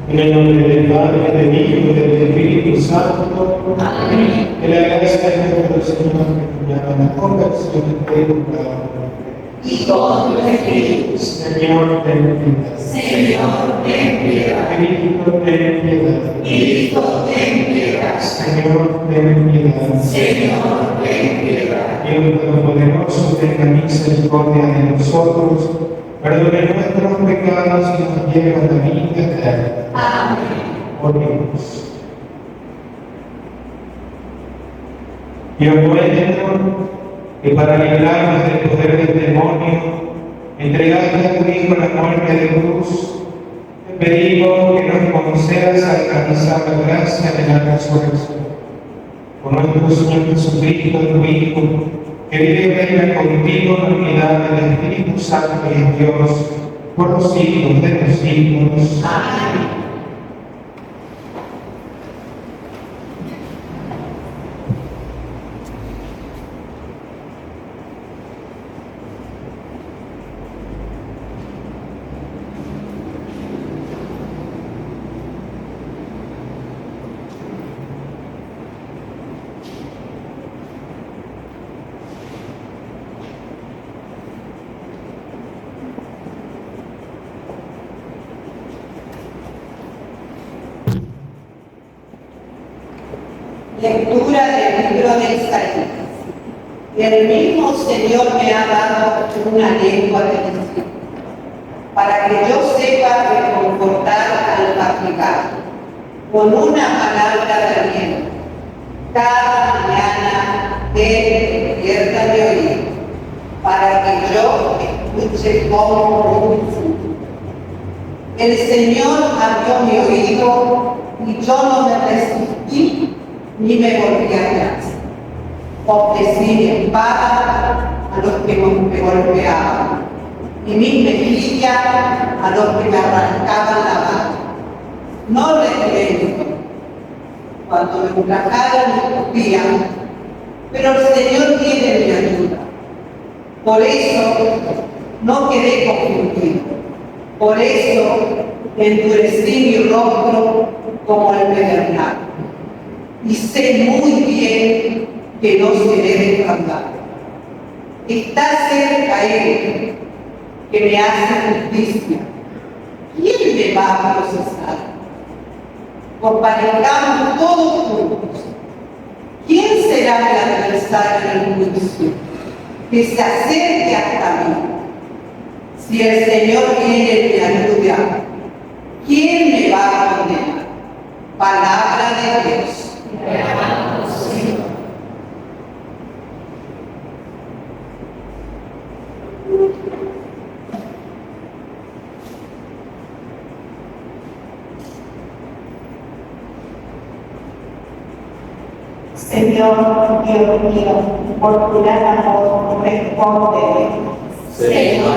En el nombre del Padre, del Hijo y del Espíritu Santo. Amén. Que la gracia de nuestro Señor que la conversión de y con tu Espíritu. Señor, ten piedad. Señor, ten piedad. Cristo, ten piedad. Cristo, ten piedad. Señor, ten piedad. Señor, ten piedad. Dios Todopoderoso, tenga misericordia de nosotros, perdone nuestros pecados y nos lleve a la vida eterna. Amén. Oremos. Dios nuestro, que para librarnos del poder del demonio, entregaste a tu Hijo a la muerte de cruz, te pedimos que nos concedas alcanzar la gracia de la resurrección. Por nuestro Señor Jesucristo, tu Hijo, que vive y reina contigo en la unidad del Espíritu Santo y en Dios, por los siglos de los siglos. Amén. Lectura del libro de Isaías. El mismo Señor me ha dado una lengua de decir, para que yo sepa reconfortar al afligado, con una palabra de aliento. Cada mañana Él despierta mi oído, para que yo escuche como un fruto. El Señor abrió mi oído y yo no me resistí ni me volví atrás. Ofrecí mi espada a los que me golpeaban y mis mejillas a los que me arrancaban la mano. No retiré cuando me ultrajaron y escupían, pero el Señor tiene mi ayuda. Por eso no quedé confundido. Por eso endurecí mi rostro como el pedernal. Y sé muy bien que no seré defraudado. Está cerca Él, que me hace justicia. ¿Quién me va a procesar? Comparezcamos todos juntos. ¿Quién será el adversario en el juicio? Que se acerque hasta mí. Si el Señor viene y me ayuda, ¿quién me va a condenar? Palabra de Dios. Señor Dios mío, por tu gran amor, respóndeme. Señor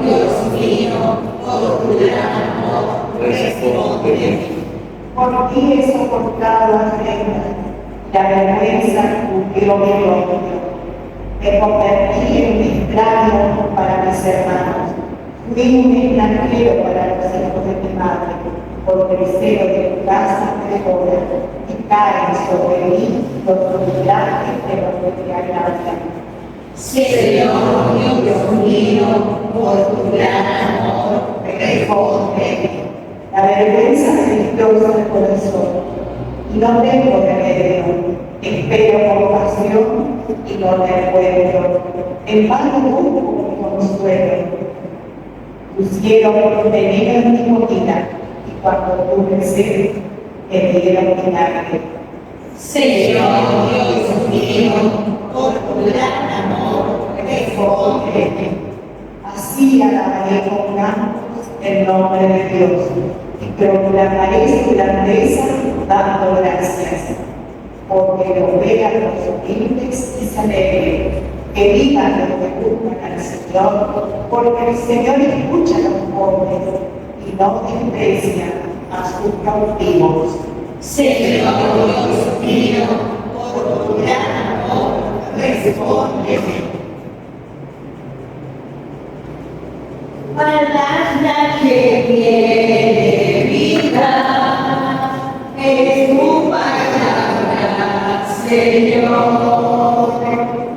Dios mío, por tu gran amor, respóndeme. Por ti he soportado la afrenta, la vergüenza cubrió mi rostro. Me convertí en un extraño para mis hermanos. Fui un extranjero para los hijos de mi madre, porque el celo de tu casa me devora y caen sobre mí los brillantes de los que te agradan. Señor Dios mío, por tu gran amor, respóndeme. La vergüenza me destroza el corazón y no tengo remedio. Espero compasión y no la encuentro. En vano busco mi consuelo. Pusieron veneno en mi comida y cuando tuve sed me dieron vinagre. Señor Dios mío, por tu gran amor, respóndeme. Así alabaré con cantos el nombre de Dios y proclamaré su grandeza dando gracias. Porque lo vean los humildes y se alegren, que digan los que buscan al Señor, porque el Señor escucha a los pobres y no desprecia a sus cautivos. Señor Dios mío, por tu gran amor, respóndeme. palabra que tiene vida, es tu palabra, Señor,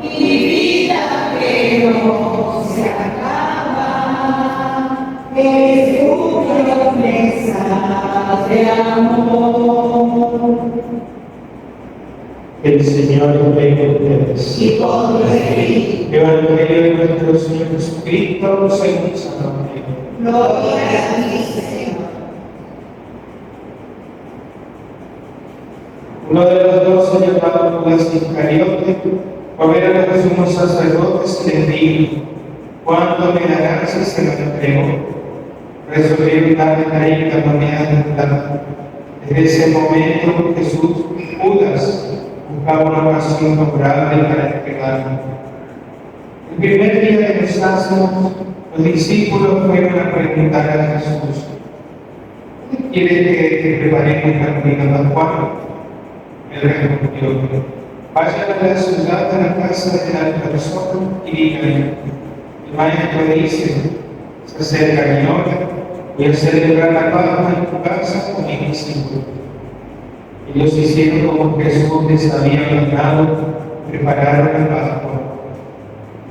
y vida que no se acaba, es tu promesa de amor. El Señor esté con ustedes. Y con tu espíritu. Evangelio de nuestro Señor Jesucristo según San Mateo. Gloria a ti, Señor. Uno de los 12, llamado Judas Iscariote, fue a ver a los sumos sacerdotes y les dijo: ¿cuánto me darán si se lo entrego? Resolvieron darle 30 monedas de plata. Desde ese momento Jesús, Judas, buscaba una ocasión favorable para entregarlo. El primer día de los ázimos, los discípulos fueron a preguntar a Jesús: ¿qué quiere que preparemos la comida pascual? Él respondió: vayan a la ciudad, a la casa de la persona y díganle: el maestro dice, se acerca mi hora, voy a celebrar la Pascua en tu casa con mis discípulos. Ellos hicieron como Jesús les había mandado, prepararon la Pascua.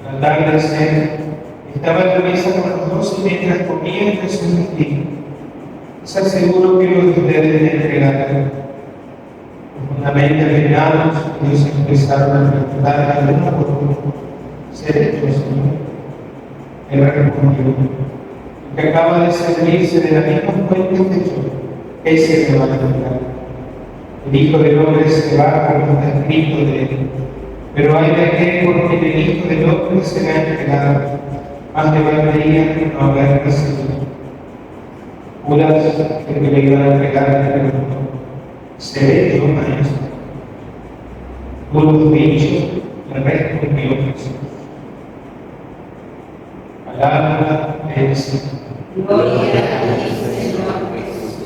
Al dar la cena, estaba en la mesa con los 12 y mientras comían Jesús les dijo: les aseguro que uno de ustedes me entregará. Profundamente venados, ellos empezaron a preguntar a uno por uno: ¿seré yo, Señor? Él respondió: el que acaba de servirse de la misma fuente que yo, ese me va a entregar. El Hijo del Hombre se va como está escrito de él. Pero hay de aquel por quien el Hijo del Hombre será entregado. Más le valdría que no haber recibido. Judas, que le iba a entregar, le preguntó: ¿seré yo, maestro? Tú lo has dicho, le respondió Jesús. Palabra del Señor. Gloria a ti, Señor Jesús.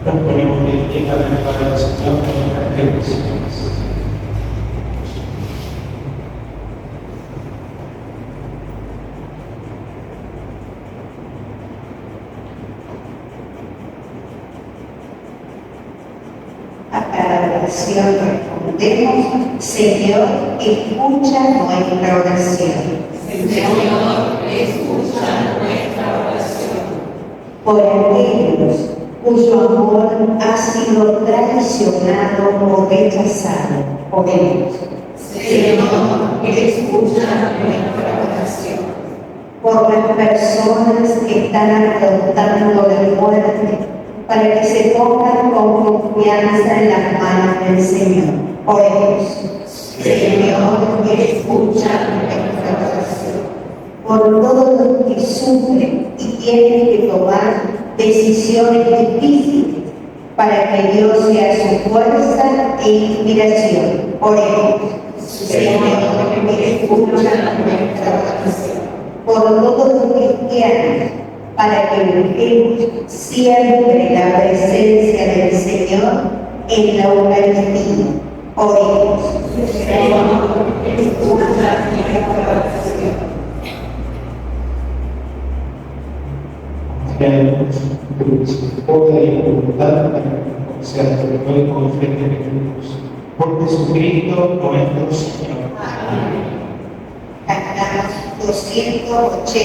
Nos ponemos de pie para elevar al Señor nuestras peticiones. A cada oración respondemos: Señor, escucha nuestra oración. Señor, escucha nuestra oración. Por aquellos cuyo amor ha sido traicionado o rechazado. Oremos. Señor, escucha nuestra oración. Por las personas que están afrontando la muerte, para que se pongan con confianza en las manos del Señor. Oremos. Señor, escucha nuestra oración. Por todos los que sufren y tienen que tomar decisiones difíciles, para que Dios sea su fuerza e inspiración. Oremos. Señor, escucha nuestra oración. Por todos los cristianos, para que busquemos siempre la presencia del Señor en la Eucaristía. Oremos. Señor, escucha nuestra oración. Poder y voluntad para que sea hoy con fe de Jesús. Por Jesucristo nuestro Señor. Cantamos 281.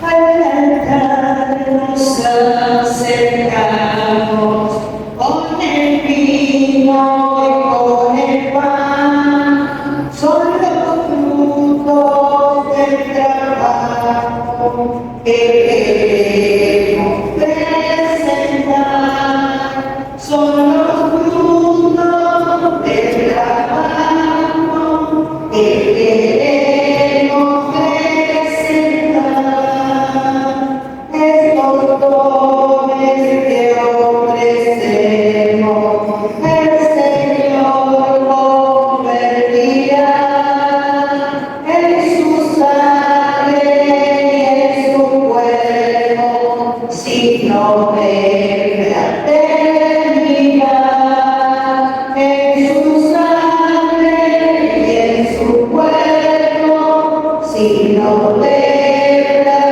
Al altar nos acercamos con el vino y con el pan, son los frutos del trabajo que queremos presentar, son los frutos del trabajo que queremos presentar, estos dones que ofrecemos, el Señor convertirá en su sangre y en su cuerpo, signo de fraternidad, en su sangre y en su cuerpo, signo de fraternidad.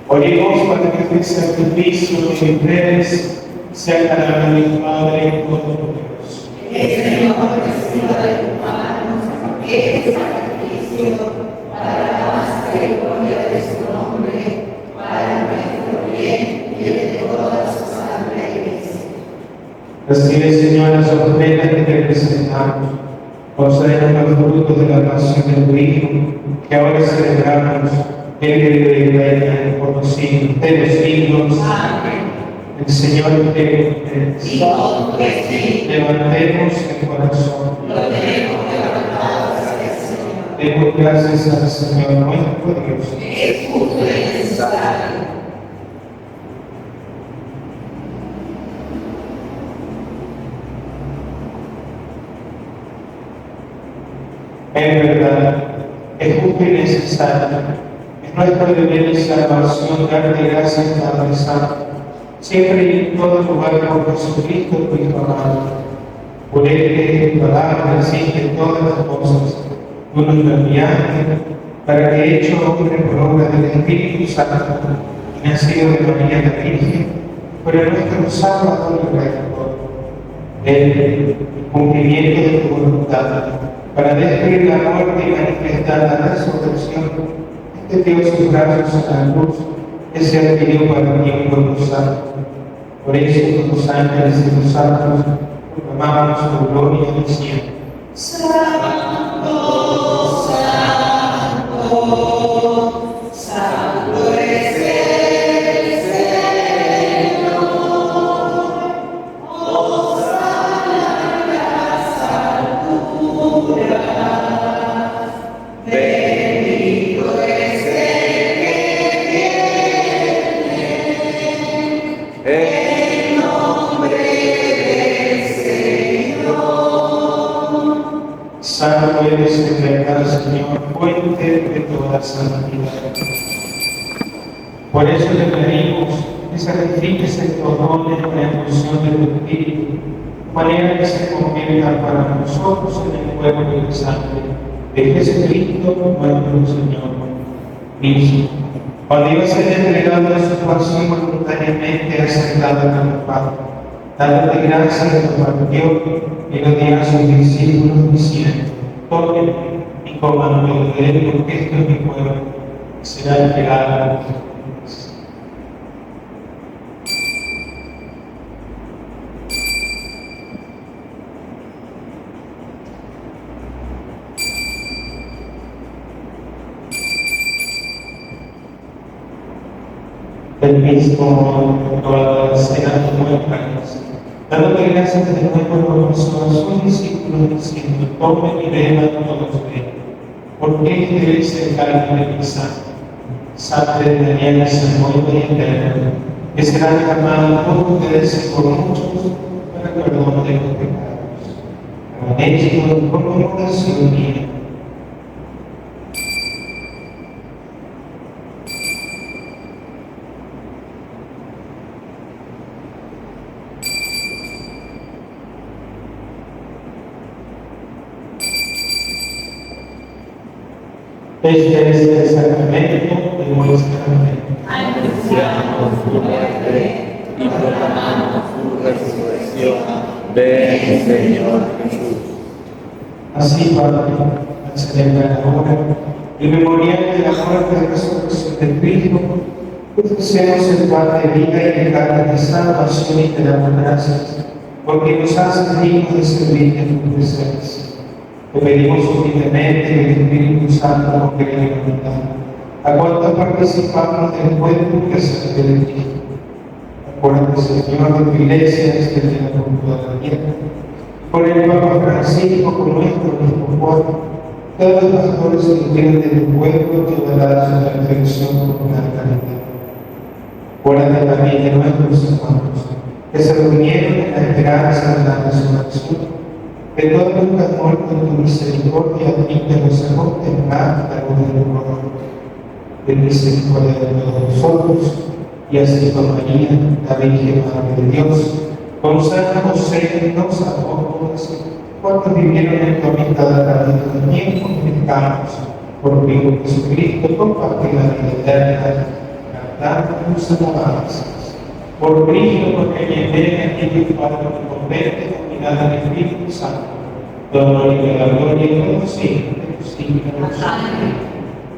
Oremos para que este sacrificio de ustedes sea agradable a mi Padre Todopoderoso. Señor, reciba de tus manos este sacrificio para la alabanza y gloria de su nombre, para nuestro bien y el de toda su santa Iglesia. Recibe, Señor, las ofrendas que te presentamos. Concédenos los frutos de la pasión de tu Hijo, que ahora celebramos, el que vive y reina por los siglos de los siglos. Amén. El Señor esté con ustedes. Y con tu espíritu, Levantemos el corazón. lo tenemos levantado hacia el Señor. Demos gracias al Señor nuestro Dios. Es justo y necesario. En verdad, es justo y necesario. Es nuestro deber y salvación darte gracias, Padre Santo, siempre y en todo lugar por Jesucristo, tu Hijo amado. Por él que tu palabra existe todas las cosas, tú nos lo enviaste, para que, hecho hombre por obra del Espíritu Santo, y nacido de María la Virgen, fuera nuestro Salvador y Redentor. Él, el cumplimiento de tu voluntad, para destruir la muerte y manifestar la resurrección, dio sus brazos a la cruz, que se adquirió para mí un pueblo santo. Por eso, los ángeles y los santos proclamamos tu gloria diciendo: Santo, santo, santo es el Señor. Hosana en las alturas. Bendito es el que viene en nombre del Señor. Santo eres en verdad, Señor, fuente de toda santidad. Por eso te pedimos que sacrifiques estos dones con la efusión de tu Espíritu, de manera que se conviertan para nosotros en el cuerpo y la sangre de Jesucristo nuestro Señor. Mismo, cuando iba a ser entregado a su pasión voluntariamente aceptada por el Padre, Dándote gracias, lo partió y lo dio a sus discípulos diciendo: tomen y coman de él, porque esto es mi cuerpo, que será entregado por ustedes. El mismo toda la cena tomó el pan, dándote gracias de nuevo a sus discípulos diciendo: tomen y beban todos de él, porque este es el cáliz de mi sangre de alianza nueva y eterna, que será derramado por ustedes y por muchos para el perdón de los pecados. Hagan esto en conmemoración mía. Este es el sacramento de nuestra fe. Anunciamos tu muerte y proclamamos tu resurrección. Ven, Señor Jesús. Así, Padre, al celebrar ahora el memorial de la muerte y resurrección de Cristo, ofrecemos el pan de vida y el carne de salvación y te damos gracias, porque nos haces dignos de servir en tu presencia. Te pedimos humildemente que el Espíritu Santo nos cree en la unidad, a cuanto participamos del cuerpo y sangre de Cristo. Acuérdate, Señor, de tu iglesia desde la cultura de la tierra, por el Papa Francisco, por nuestro obispo Juan, todos los pastores que quieran de tu pueblo llevarán a su perfección con la caridad. Acuérdate también de nuestros hermanos que se reunieron en la esperanza de la resurrección, que todos los que han muerto en tu misericordia admítelos a contemplar la luz del mundo. Ten misericordia de todos nosotros, y así con María, la Virgen Madre de Dios, con San José nos salvó, cuando vivieron en tu amistad a través del tiempo, mercados, por vivo Jesucristo, compartir la vida eterna, cantando tus alabanzas. Por Cristo, porque quien venga aquí tu Padre, converte, dominada del Espíritu Santo, todo honor y la gloria y todo siempre, de los siglos. Amén.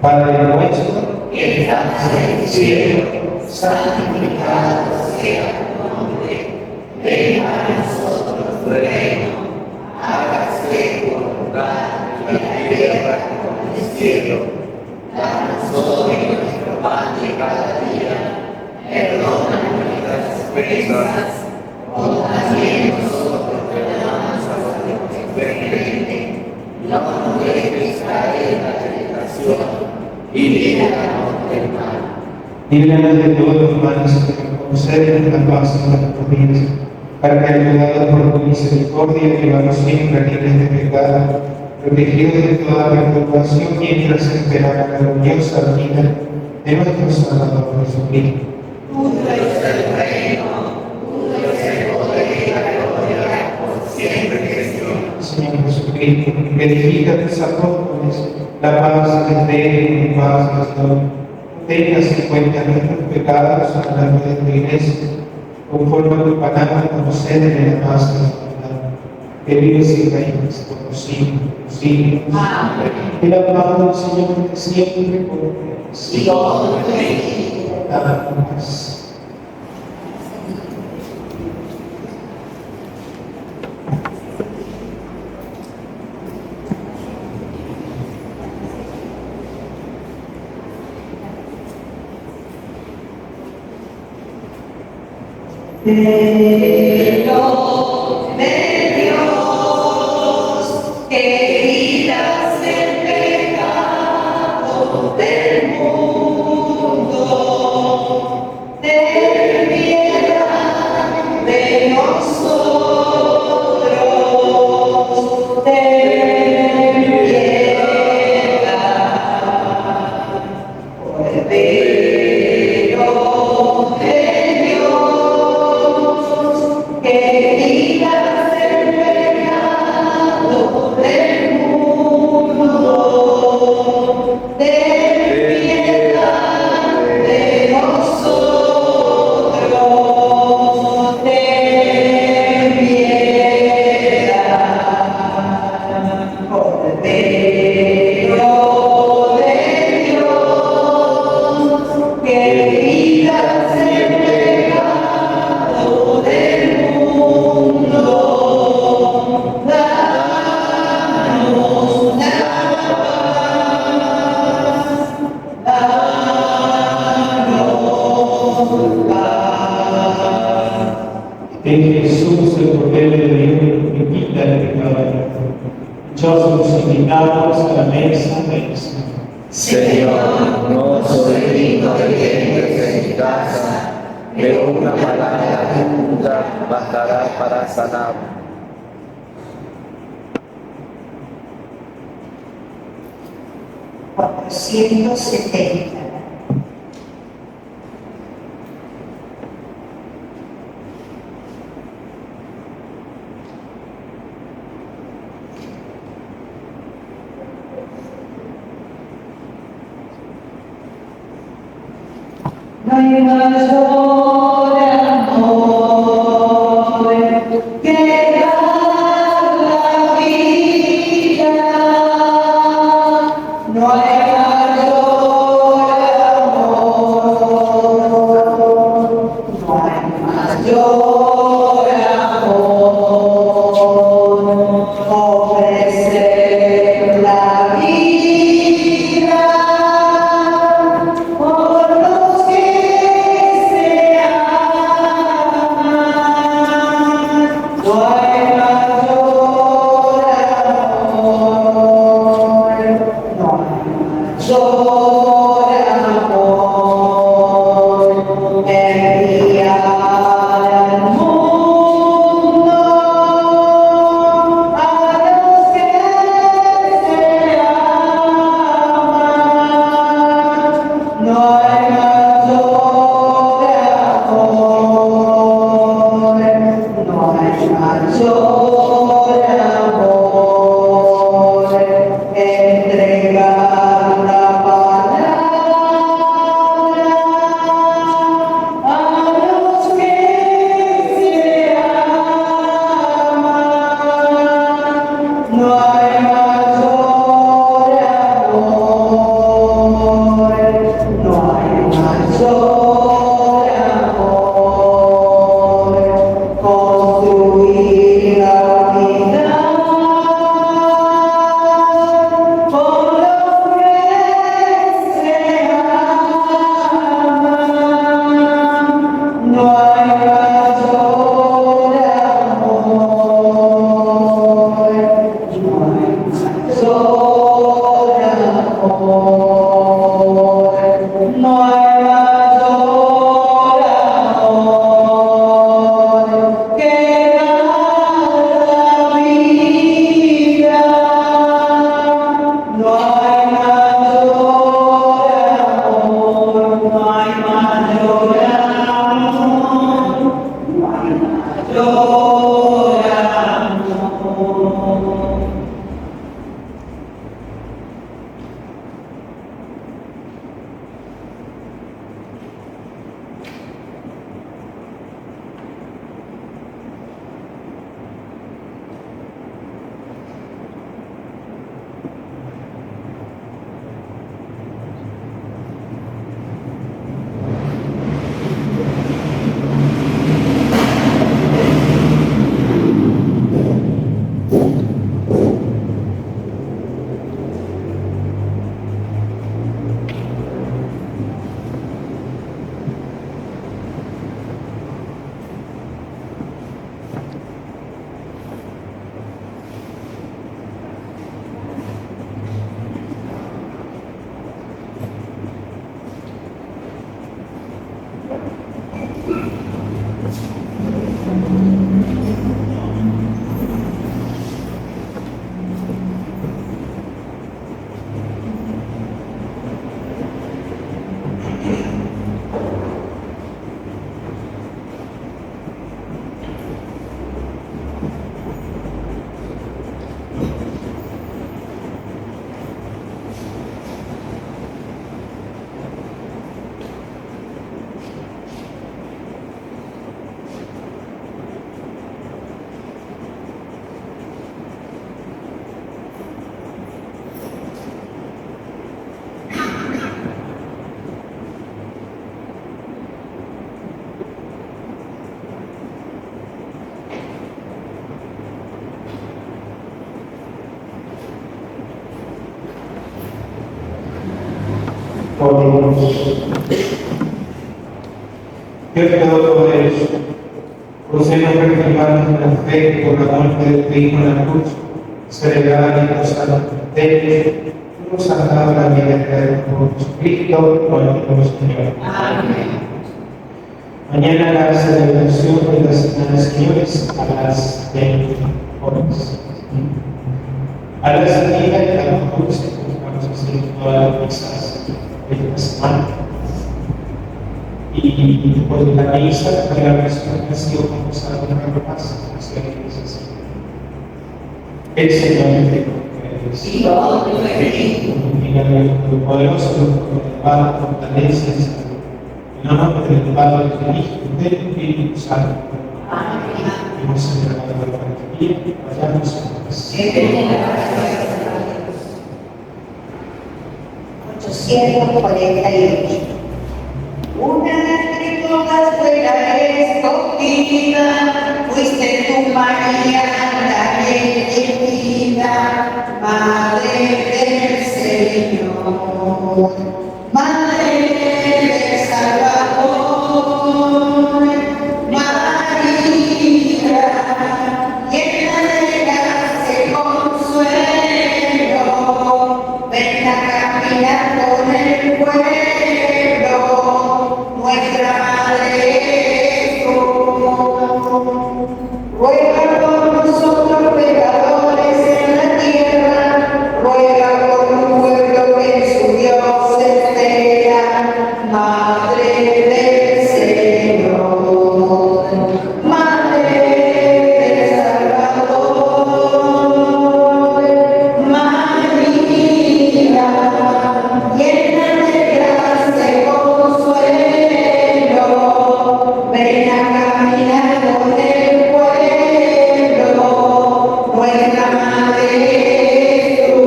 Padre nuestro, que estás en el cielo, santificado sea tu nombre. Venga a nosotros tu reino. Hágase tu voluntad en la tierra como en el cielo. Danos hoy nuestro pan de cada día. Perdona nuestras ofensas, como también nosotros perdonamos a los que nos ofenden. No nos dejes caer en la tentación y líbranos del mal. Líbranos de todos los males, y concédenos la paz en nuestros días, para que, ayudados por tu misericordia, vivamos siempre libres de pecado, protegidos de toda perturbación, mientras esperamos la gloriosa vida de nuestro Salvador Jesucristo. Tuyo es el reino, tuyo es el poder y la gloria, por siempre, Señor. Señor Jesucristo, que edifica tus apóstoles, la paz les dé y paz les doy. Tengas en cuenta nuestros pecados a la luz de tu iglesia, conforme a tu palabra, concédele la paz y la unidad. Que vives y reinas por los siglos de los siglos. Amén. Que la paz del Señor esté siempre con ustedes. Amén. Pero de Dios, que quitas el pecado del mundo, ten piedad de nosotros, ten piedad, Cordero de Dios. Jesús, el Cordero de Dios, que quita el pecado del mundo. Dichosos los invitados a la mesa del Señor. Señor, no soy digno de que entres en mi casa, pero una palabra tuya bastará para sanar. 470. No hay mayor amor que dar la vida. No hay mayor amor. No hay mayor amor. Ofrecer la vida por los que se aman. No hay mayor amor. No hay mayor amor. Enviar al mundo a los que se aman. No hay mayor amor. No hay mayor amor. Entregar la palabra a los que se aman. No hay mayor amor. No hay mayor amor. Construir la unidad por los que se aman. No hay mayor amor. No hay mayor amor. No hay mayor amor que dar la vida. No hay mayor amor. No hay mayor amor. No hay mayor amor. Oremos. Dios Todopoderoso, concédenos reclamar proclamamos con la fe que por la muerte de tu Hijo en la cruz, celebrada y gozada de ellos, tú nos has dado la vida eterna por Jesucristo, nuestro Señor. Amén. Mañana la celebración de las Semanas Señores a las 20 horas. A las 10 y a las 11 vamos a hacer todas las misas de esta semana. Y después de la misa, la resurrección, vamos a dar una repasa hacia la iglesia. El Señor esté con ustedes. Y con tu espíritu. Bendiga a Dios Todopoderoso, con el Padre, fortaleza y salud. En el nombre del Padre, del Hijo y del Espíritu Santo. Amén. Hemos celebrado la Eucaristía, vayamos en paz. 848. Una entre todas fuera escogida, fuiste tú, María, la elegida, Madre del Señor, Madre del Salvador, María, llena de gracia y consuelo, ven a caminar con el pueblo, nuestra Madre eres tú. Ruega por nosotros pecadores en la tierra, ruega por un pueblo que en su Dios espera, Madre del Señor, Madre del Salvador, María, llena de gracia y consuelo, ven a caminar con el pueblo, nuestra Madre eres tú.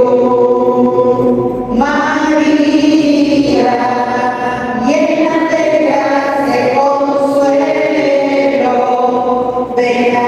María, llena de gracia y consuelo, ven a